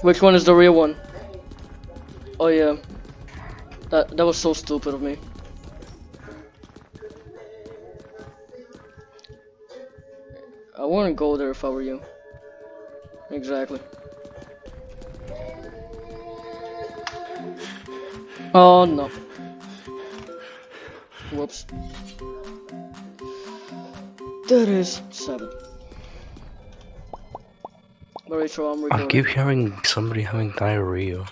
Which one is the real one? Oh yeah. That was so stupid of me. I wouldn't go there if I were you. Exactly. Oh no. Whoops. That is 7. Rachel, I'm recording. I keep hearing somebody having diarrhea.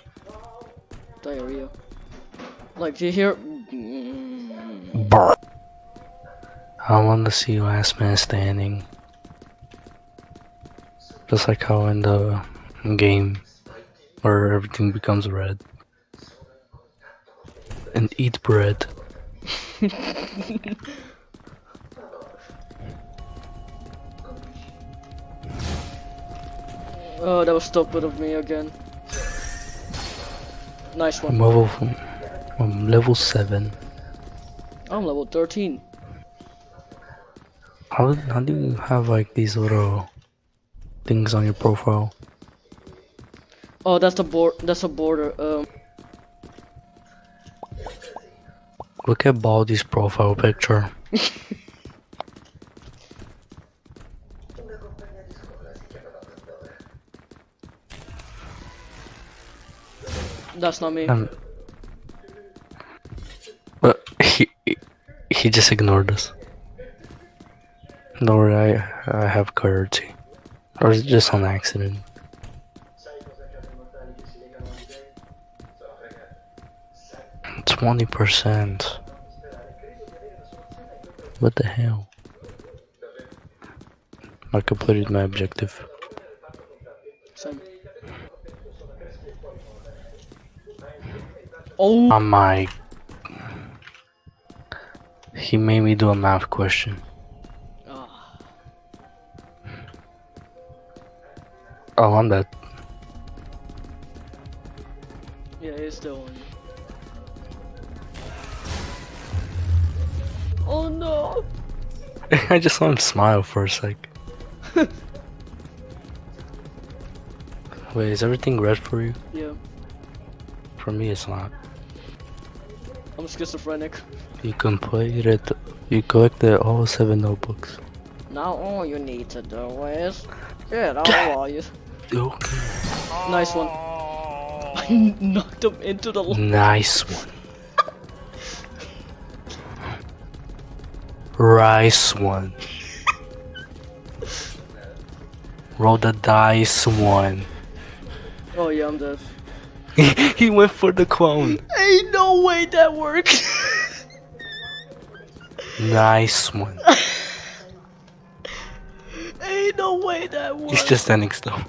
Diarrhea. Like, do you hear? Brr. I want to see Last Man Standing. Just like how in the game where everything becomes red. And eat bread. Oh, that was stupid of me again. Nice one. I'm level 7. I'm level 13. How do you have like these little things on your profile? Oh, that's the board. That's a border. Look at Baldi's profile picture. That's not me. But he just ignored us. Don't worry, I have clarity. Or is it just on accident? 20%. What the hell? I completed my objective. Same. Oh my... He made me do a math question. Oh, I'm dead. Yeah, it's still on you. Oh no! I just saw him smile for a sec. Wait, is everything red for you? Yeah. For me, it's not. I'm schizophrenic. You completed. You collected all 7 notebooks. Now all you need to do is get all while you. Okay. Nice one. I knocked him into the. Nice one. Rice one. Roll the dice one. Oh yeah, I'm dead. He went for the clone. Ain't no way that works. Nice one. Ain't no way that works. He's just standing still.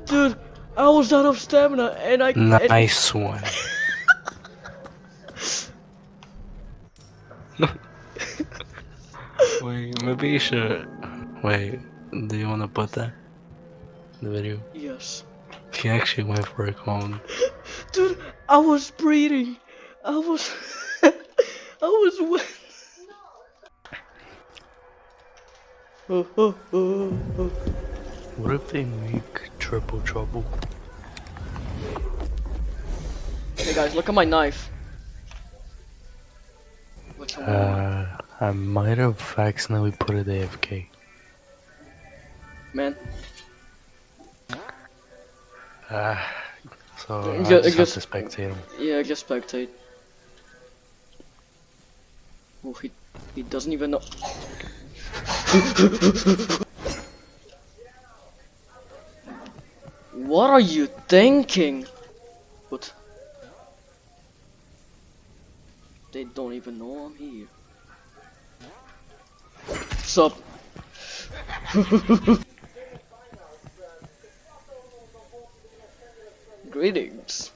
Dude, I was out of stamina and I. Nice one. Wait, maybe you should. Wait, do you want to put that in the video? Yes. He actually went for a clone. Dude, I was breathing. I was. I was wet. What if they make triple trouble? Hey guys, look at my knife. Which one? I might have accidentally put it AFK. Man. So I just have to spectate him. Yeah, just spectate. Oh, he doesn't even know. What are you thinking? What? They don't even know I'm here. Sup? Greetings.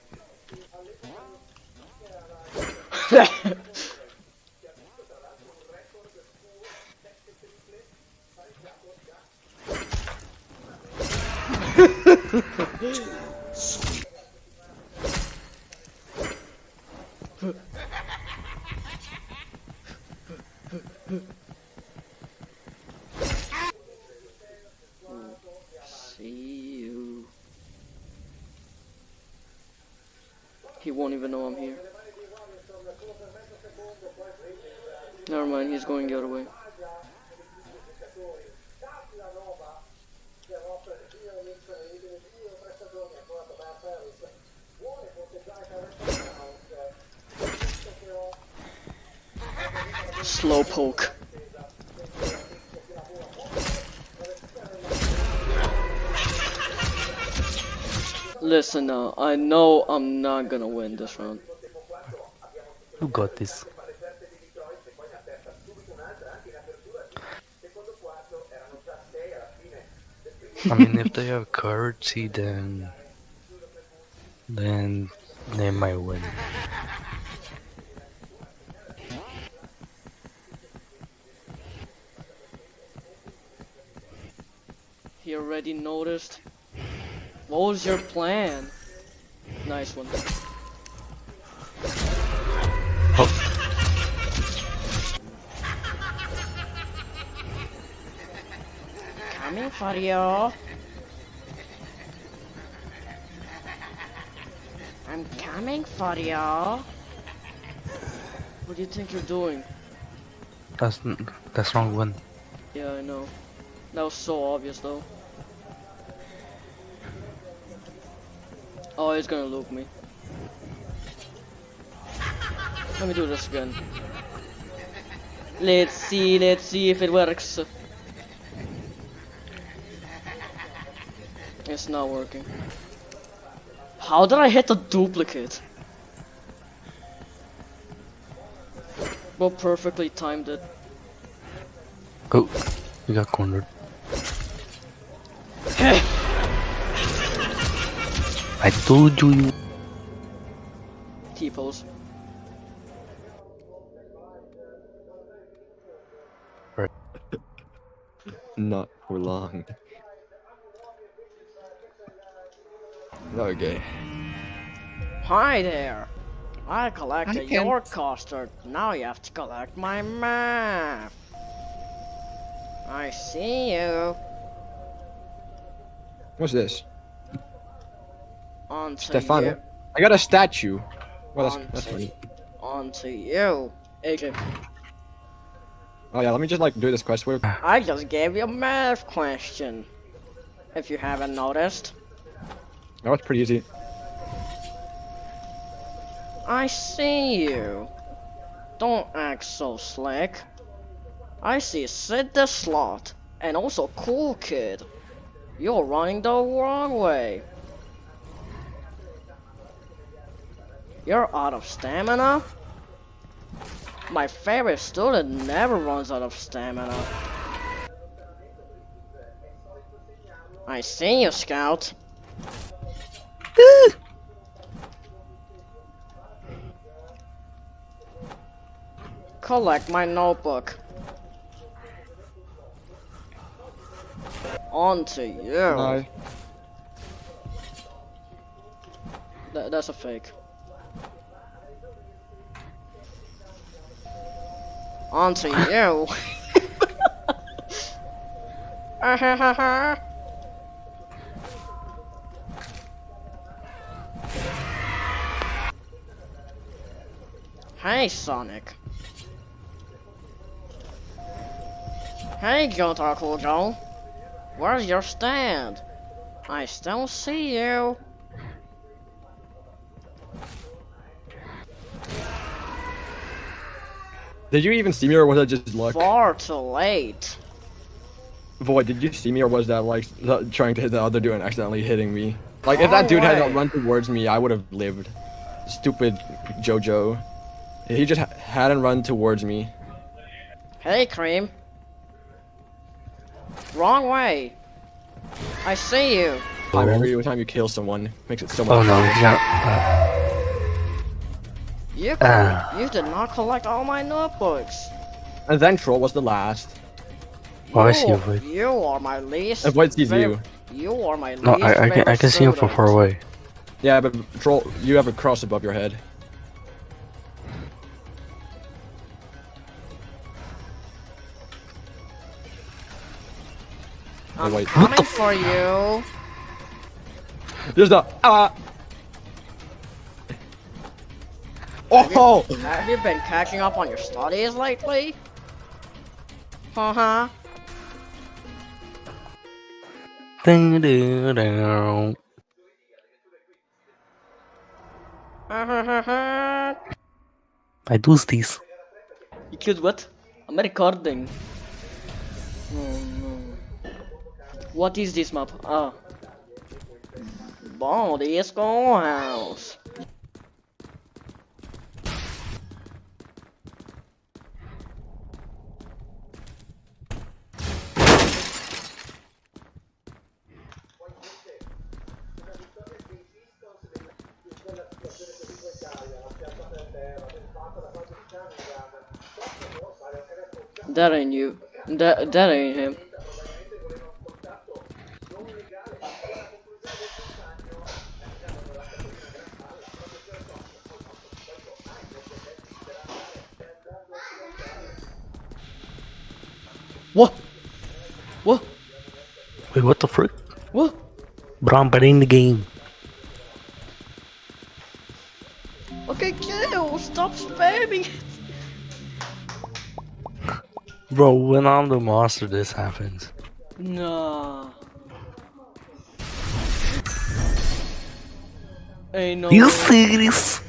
See you. He won't even know I'm here. Never mind, he's going the other way. Slowpoke. Listen now, I know I'm not gonna win this round. You got this. I mean, if they have currency, then they might win. He already noticed. What was your plan? Nice one. Oh. Coming for you. I'm coming for you. What do you think you're doing? That's wrong one. Yeah, I know. That was so obvious though. Oh, he's gonna loop me. Let me do this again. Let's see if it works. It's not working. How did I hit the duplicate? Well, perfectly timed it. Oh, you got cornered. I told you. T-pose. Not for long. Okay. Hi there. I collected your custard. Now you have to collect my map. I see you. What's this? On to Stefano? you. I got a statue. Well, that's On funny. On to you. AJ. Oh yeah, let me just like do this quest. Where? I just gave you a math question. If you haven't noticed. That was pretty easy. I see you. Don't act so slick. I see Sid the Slot, and also Cool Kid. You're running the wrong way. You're out of stamina? My favorite student never runs out of stamina. I see you, Scout. Collect my notebook. On to you. No. That's a fake. On to you. Hey, Sonic. Hey, Jotaro Joe. Where's your stand? I still see you. Did you even see me, or was that just luck? Far too late. Void, did you see me, or was that like trying to hit the other dude and accidentally hitting me? Like, if that dude had not run towards me, I would have lived. Stupid JoJo. He just hadn't run towards me. Hey, Cream. Wrong way. I see you. Every time you kill someone, makes it so much Oh no, harder. yeah. You did not collect all my notebooks. And then Troll was the last. Oh, I see you, Void. You are my least. And Void sees you. You are my least. No, I can see him from far away. Yeah, but Troll, you have a cross above your head. I'm wait. coming for you. There's the Oh! Have you been catching up on your studies lately? Uh-huh. Dun-dun-dun. I do this. You killed what? I'm recording. Oh no. What is this map? Ah. Bom, the schoolhouse. That ain't you. That ain't him. What? What? Wait, what the frick? What? Bro, I'm betting the game. Okay, kill. Stop spamming. Bro, when I'm the monster, this happens. Nah. Ain't no You way. serious?